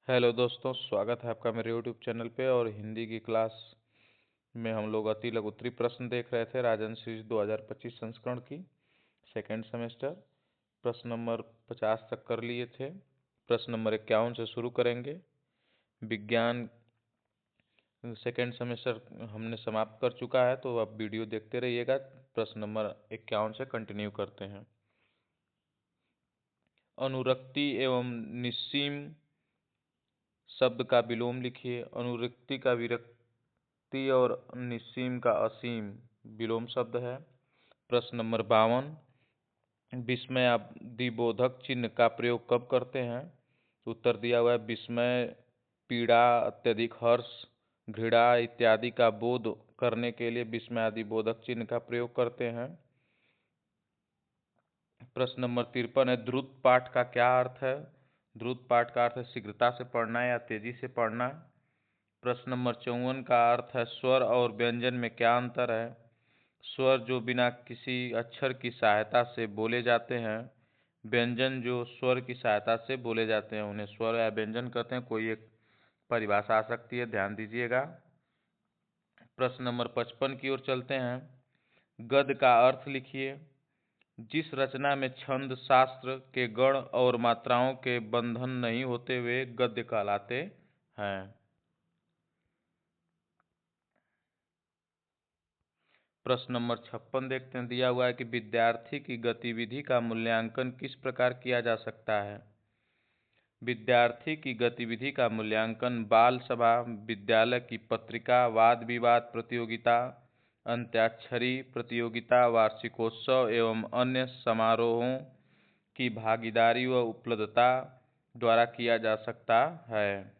Hello दोस्तों, स्वागत है आपका मेरे यूट्यूब चैनल पे। और हिंदी की क्लास में हम लोग अति लघु उत्तरीय प्रश्न देख रहे थे राजन सीरीज 2025 संस्करण की सेकेंड सेमेस्टर। प्रश्न नंबर 50 तक कर लिए थे। प्रश्न नंबर 51 से शुरू करेंगे। विज्ञान सेकेंड सेमेस्टर हमने समाप्त कर चुका है, तो अब वीडियो देखते रहिएगा। प्रश्न नंबर 51 से कंटिन्यू करते हैं। अनुरक्ति एवं निस्सीम शब्द का विलोम लिखिए। अनुरक्ति का विरक्ति और निस्सीम का असीम विलोम शब्द है। प्रश्न नंबर 52, विस्मयादिबोधक चिन्ह का प्रयोग कब करते हैं? उत्तर दिया हुआ है, विस्मय, पीड़ा, अत्यधिक हर्ष, घृणा इत्यादि का बोध करने के लिए विस्मयादिबोधक चिन्ह का प्रयोग करते हैं। प्रश्न नंबर 53 है, द्रुत पाठ का क्या अर्थ है? द्रुत पाठ का अर्थ है शीघ्रता से पढ़ना या तेजी से पढ़ना। प्रश्न नंबर 54 का अर्थ है स्वर और व्यंजन में क्या अंतर है? स्वर जो बिना किसी अक्षर की सहायता से बोले जाते हैं, व्यंजन जो स्वर की सहायता से बोले जाते हैं, उन्हें स्वर या व्यंजन कहते हैं। कोई एक परिभाषा आ सकती है, ध्यान दीजिएगा। प्रश्न नंबर 55 की ओर चलते हैं। गद्य का अर्थ लिखिए। जिस रचना में छंद शास्त्र के गण और मात्राओं के बंधन नहीं होते वे गद्य कहलाते हैं। प्रश्न नंबर 56 देखते हैं। दिया हुआ है कि विद्यार्थी की गतिविधि का मूल्यांकन किस प्रकार किया जा सकता है? विद्यार्थी की गतिविधि का मूल्यांकन बाल सभा, विद्यालय की पत्रिका, वाद विवाद प्रतियोगिता, अंत्याक्षरी प्रतियोगिता, वार्षिकोत्सव एवं अन्य समारोहों की भागीदारी व उपलब्धता द्वारा किया जा सकता है।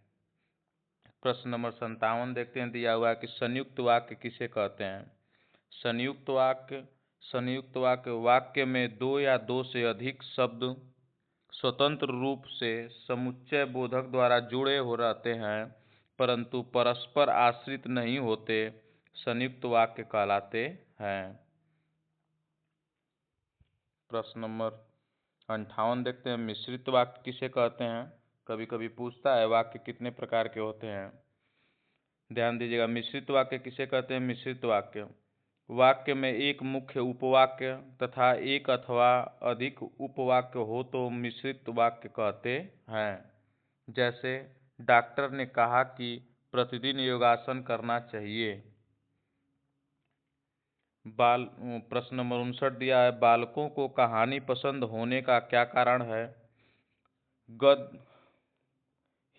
प्रश्न नंबर 57 देखते हैं। दिया हुआ है कि संयुक्त वाक्य किसे कहते हैं? संयुक्त वाक्य वाक्य में दो या दो से अधिक शब्द स्वतंत्र रूप से समुच्चय बोधक द्वारा जुड़े हो रहते हैं परंतु परस्पर आश्रित नहीं होते, संयुक्त वाक्य कहलाते हैं। प्रश्न नंबर 58 देखते हैं। मिश्रित वाक्य किसे कहते हैं? कभी कभी पूछता है वाक्य कितने प्रकार के होते हैं। ध्यान दीजिएगा, मिश्रित वाक्य किसे कहते हैं? मिश्रित वाक्य वाक्य में एक मुख्य उपवाक्य तथा एक अथवा अधिक उपवाक्य हो तो मिश्रित वाक्य कहते हैं। जैसे डॉक्टर ने कहा कि प्रतिदिन योगासन करना चाहिए। प्रश्न नंबर 59 दिया है, बालकों को कहानी पसंद होने का क्या कारण है?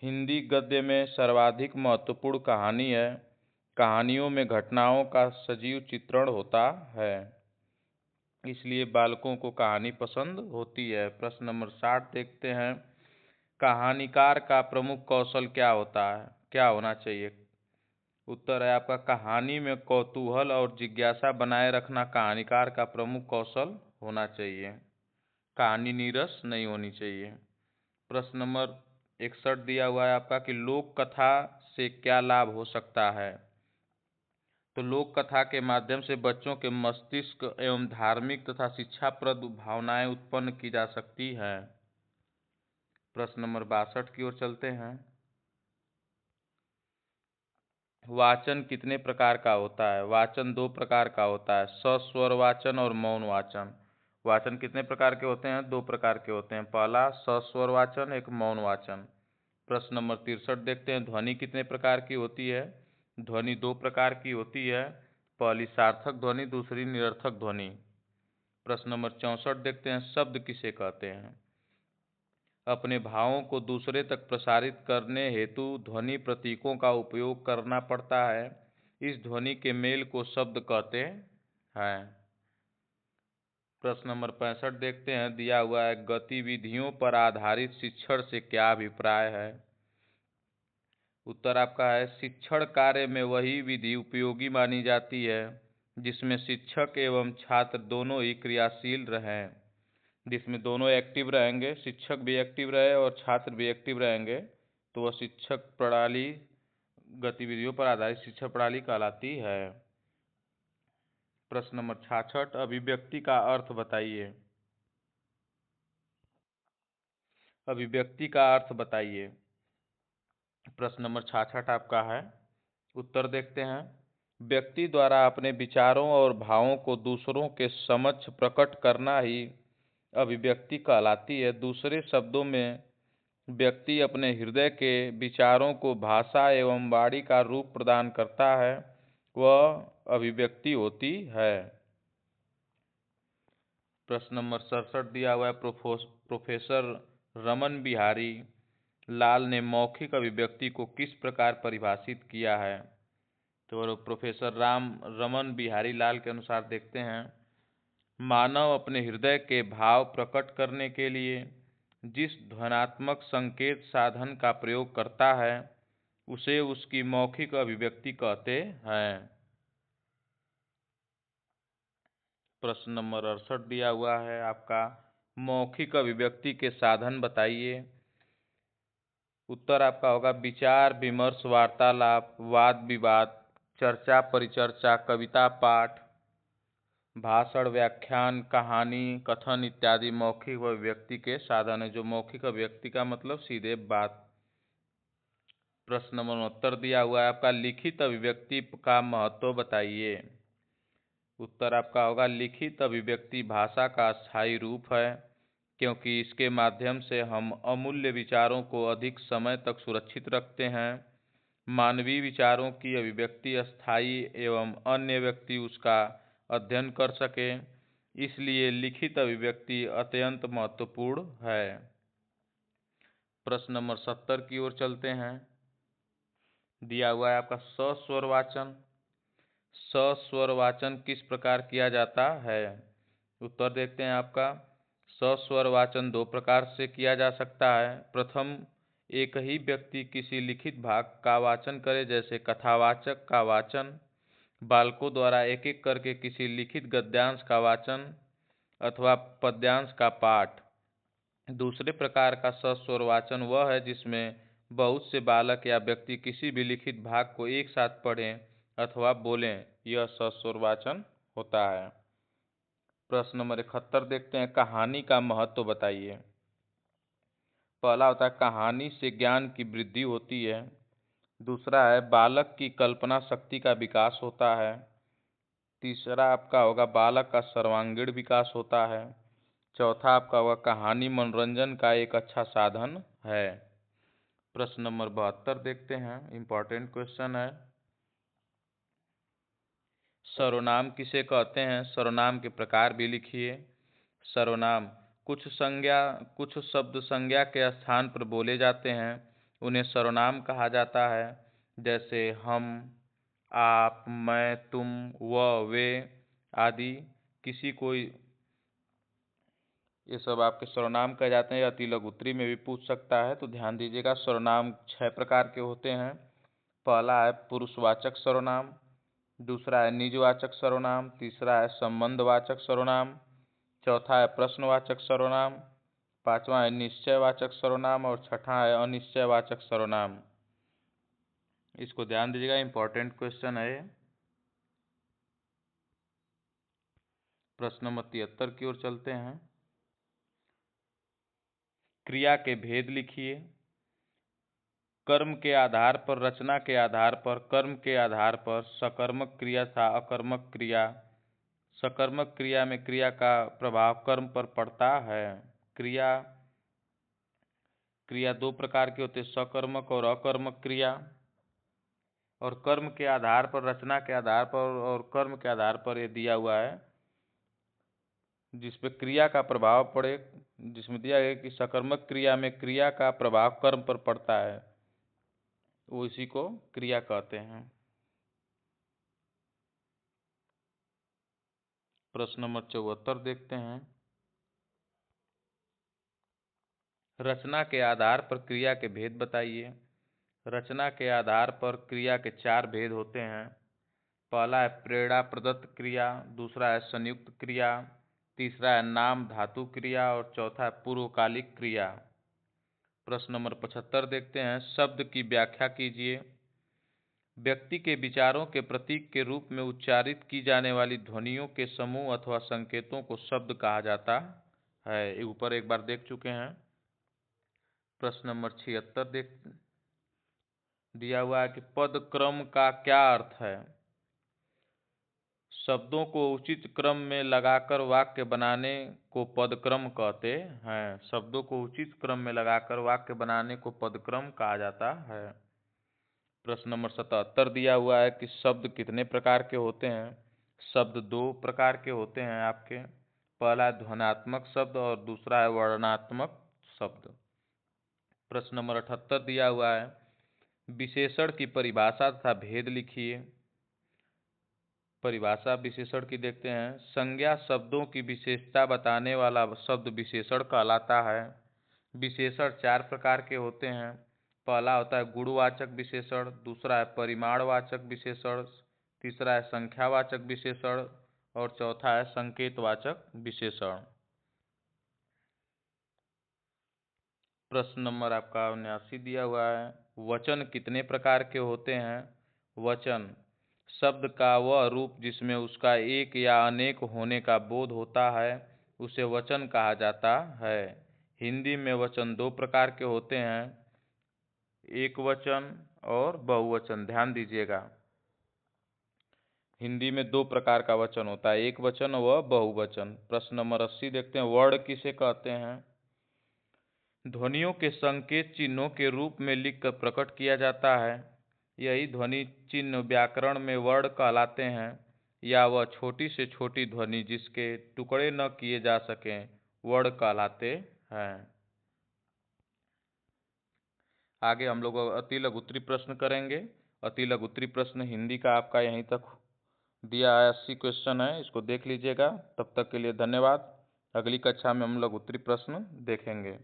हिंदी गद्य में सर्वाधिक महत्वपूर्ण कहानी है। कहानियों में घटनाओं का सजीव चित्रण होता है, इसलिए बालकों को कहानी पसंद होती है। प्रश्न नंबर 60 देखते हैं। कहानीकार का प्रमुख कौशल क्या होना चाहिए? उत्तर है आपका, कहानी में कौतूहल और जिज्ञासा बनाए रखना कहानीकार का प्रमुख कौशल होना चाहिए। कहानी नीरस नहीं होनी चाहिए। प्रश्न नंबर 61 दिया हुआ है आपका कि लोक कथा से क्या लाभ हो सकता है? तो लोक कथा के माध्यम से बच्चों के मस्तिष्क एवं धार्मिक तथा शिक्षाप्रद भावनाएं उत्पन्न की जा सकती हैं। प्रश्न नंबर 62 की ओर चलते हैं। वाचन कितने प्रकार का होता है? वाचन दो प्रकार का होता है, सस्वर वाचन और मौन वाचन। वाचन कितने प्रकार के होते हैं? दो प्रकार के होते हैं, पहला सस्वर वाचन, एक मौन वाचन। प्रश्न नंबर 63 देखते हैं। ध्वनि कितने प्रकार की होती है? ध्वनि दो प्रकार की होती है, पहली सार्थक ध्वनि, दूसरी निरर्थक ध्वनि। प्रश्न नंबर 64 देखते हैं। शब्द किसे कहते हैं? अपने भावों को दूसरे तक प्रसारित करने हेतु ध्वनि प्रतीकों का उपयोग करना पड़ता है। इस ध्वनि के मेल को शब्द कहते हैं। प्रश्न नंबर 65 देखते हैं। दिया हुआ है, गतिविधियों पर आधारित शिक्षण से क्या अभिप्राय है? उत्तर आपका है, शिक्षण कार्य में वही विधि उपयोगी मानी जाती है जिसमें शिक्षक एवं छात्र दोनों ही क्रियाशील रहें। जिसमें दोनों एक्टिव रहेंगे, शिक्षक भी एक्टिव रहे और छात्र भी एक्टिव रहेंगे, तो वह शिक्षक प्रणाली, गतिविधियों पर आधारित शिक्षण प्रणाली कहलाती है। प्रश्न नंबर 66, अभिव्यक्ति का अर्थ बताइए। अभिव्यक्ति का अर्थ बताइए। प्रश्न नंबर 66 आपका है, उत्तर देखते हैं। व्यक्ति द्वारा अपने विचारों और भावों को दूसरों के समक्ष प्रकट करना ही अभिव्यक्ति कहलाती है। दूसरे शब्दों में व्यक्ति अपने हृदय के विचारों को भाषा एवं वाणी का रूप प्रदान करता है, वह अभिव्यक्ति होती है। प्रश्न नंबर 67 दिया हुआ है, प्रोफेसर रमन बिहारी लाल ने मौखिक अभिव्यक्ति को किस प्रकार परिभाषित किया है? तो प्रोफेसर रमन बिहारी लाल के अनुसार देखते हैं, मानव अपने हृदय के भाव प्रकट करने के लिए जिस ध्वन्यात्मक संकेत साधन का प्रयोग करता है उसे उसकी मौखिक अभिव्यक्ति कहते हैं। प्रश्न नंबर 68 दिया हुआ है आपका, मौखिक अभिव्यक्ति के साधन बताइए। उत्तर आपका होगा विचार विमर्श, वार्तालाप, वाद विवाद, चर्चा परिचर्चा, कविता पाठ, भाषण, व्याख्यान, कहानी, कथन इत्यादि मौखिक अभिव्यक्ति के साधन है। जो मौखिक अभिव्यक्ति का मतलब सीधे बात। प्रश्न नंबर 69 दिया हुआ है आपका, लिखित अभिव्यक्ति का महत्व बताइए। उत्तर आपका होगा लिखित अभिव्यक्ति भाषा का स्थायी रूप है, क्योंकि इसके माध्यम से हम अमूल्य विचारों को अधिक समय तक सुरक्षित रखते हैं। मानवीय विचारों की अभिव्यक्ति स्थायी एवं अन्य व्यक्ति उसका अध्ययन कर सके, इसलिए लिखित अभिव्यक्ति अत्यंत महत्वपूर्ण है। प्रश्न नंबर 70 की ओर चलते हैं। दिया हुआ है आपका सस्वर वाचन। सस्वर वाचन किस प्रकार किया जाता है? उत्तर देखते हैं आपका, सस्वर वाचन दो प्रकार से किया जा सकता है। प्रथम, एक ही व्यक्ति किसी लिखित भाग का वाचन करे, जैसे कथावाचक का वाचन, बालकों द्वारा एक एक करके किसी लिखित गद्यांश का वाचन अथवा पद्यांश का पाठ। दूसरे प्रकार का सस्वर वाचन वह है जिसमें बहुत से बालक या व्यक्ति किसी भी लिखित भाग को एक साथ पढ़ें अथवा बोलें, यह सस्वर वाचन होता है। प्रश्न नंबर 71 देखते हैं, कहानी का महत्व बताइए। पहला होता है कहानी से ज्ञान की वृद्धि होती है। दूसरा है बालक की कल्पना शक्ति का विकास होता है। तीसरा आपका होगा बालक का सर्वांगीण विकास होता है। चौथा आपका होगा कहानी मनोरंजन का एक अच्छा साधन है। प्रश्न नंबर 72 देखते हैं, इंपॉर्टेंट क्वेश्चन है। सर्वनाम किसे कहते हैं? सर्वनाम के प्रकार भी लिखिए। सर्वनाम कुछ शब्द संज्ञा के स्थान पर बोले जाते हैं, उन्हें सर्वनाम कहा जाता है। जैसे हम, आप, मैं, तुम, वह, वे आदि। किसी कोई ये सब आपके सर्वनाम कहे जाते हैं। या तिलक उत्तरी में भी पूछ सकता है, तो ध्यान दीजिएगा। सर्वनाम 6 प्रकार के होते हैं। पहला है पुरुषवाचक सर्वनाम, दूसरा है निजवाचक सर्वनाम, तीसरा है संबंधवाचक सर्वनाम, चौथा है प्रश्नवाचक सर्वनाम, पांचवा है निश्चयवाचक सर्वनाम और छठा है अनिश्चयवाचक सर्वनाम। इसको ध्यान दीजिएगा, इंपॉर्टेंट क्वेश्चन है। प्रश्न नंबर 73 की ओर चलते हैं। क्रिया के भेद लिखिए। कर्म के आधार पर, रचना के आधार पर, कर्म के आधार पर सकर्मक क्रिया तथा अकर्मक क्रिया। सकर्मक क्रिया में क्रिया का प्रभाव कर्म पर पड़ता है। क्रिया दो प्रकार के होते हैं, सकर्मक और अकर्मक क्रिया। और कर्म के आधार पर, रचना के आधार पर और कर्म के आधार पर ये दिया हुआ है, जिसपे क्रिया का प्रभाव पड़े, जिसमें दिया गया कि सकर्मक क्रिया में क्रिया का प्रभाव कर्म पर पड़ता है, वो इसी को क्रिया कहते हैं। प्रश्न नंबर 74 देखते हैं। रचना के आधार पर क्रिया के भेद बताइए। रचना के आधार पर क्रिया के 4 भेद होते हैं। पहला है प्रेरणा प्रदत्त क्रिया, दूसरा है संयुक्त क्रिया, तीसरा है नाम धातु क्रिया और चौथा है पूर्वकालिक क्रिया। प्रश्न नंबर 75 देखते हैं, शब्द की व्याख्या कीजिए। व्यक्ति के विचारों के प्रतीक के रूप में उच्चारित की जाने वाली ध्वनियों के समूह अथवा संकेतों को शब्द कहा जाता है। ऊपर एक बार देख चुके हैं। प्रश्न नंबर 76 देख दिया हुआ है कि पद क्रम का क्या अर्थ है। शब्दों को उचित क्रम में लगाकर वाक्य बनाने को पदक्रम कहते हैं। शब्दों को उचित क्रम में लगाकर वाक्य बनाने को पदक्रम कहा जाता है। प्रश्न नंबर 77 दिया हुआ है कि शब्द कितने प्रकार के होते हैं। शब्द दो प्रकार के होते हैं आपके। पहला है ध्वन्यात्मक शब्द और दूसरा है वर्णनात्मक शब्द। प्रश्न नंबर 78 दिया हुआ है, विशेषण की परिभाषा तथा भेद लिखिए। परिभाषा विशेषण की देखते हैं। संज्ञा शब्दों की विशेषता बताने वाला शब्द विशेषण कहलाता है। विशेषण चार प्रकार के होते हैं। पहला होता है गुणवाचक विशेषण, दूसरा है परिमाणवाचक विशेषण, तीसरा है संख्यावाचक विशेषण और चौथा है संकेतवाचक विशेषण। प्रश्न नंबर आपका 79 दिया हुआ है, वचन कितने प्रकार के होते हैं। वचन शब्द का वह रूप जिसमें उसका एक या अनेक होने का बोध होता है उसे वचन कहा जाता है। हिंदी में वचन दो प्रकार के होते हैं, एक वचन और बहुवचन। ध्यान दीजिएगा, हिंदी में दो प्रकार का वचन होता है, एक वचन व बहुवचन। प्रश्न नंबर 80 देखते हैं, वर्ण किसे कहते हैं। ध्वनियों के संकेत चिन्हों के रूप में लिखकर प्रकट किया जाता है। यही ध्वनि चिन्ह व्याकरण में वर्ण कहलाते हैं, या वह छोटी से छोटी ध्वनि जिसके टुकड़े न किए जा सकें वर्ण कहलाते हैं। आगे हम लोग अति लघु उत्तरीय प्रश्न करेंगे। अति लघु उत्तरीय प्रश्न हिंदी का आपका यहीं तक दिया है, 80 क्वेश्चन है, इसको देख लीजिएगा। तब तक के लिए धन्यवाद। अगली कक्षा में हम लोग उत्तरीय प्रश्न देखेंगे।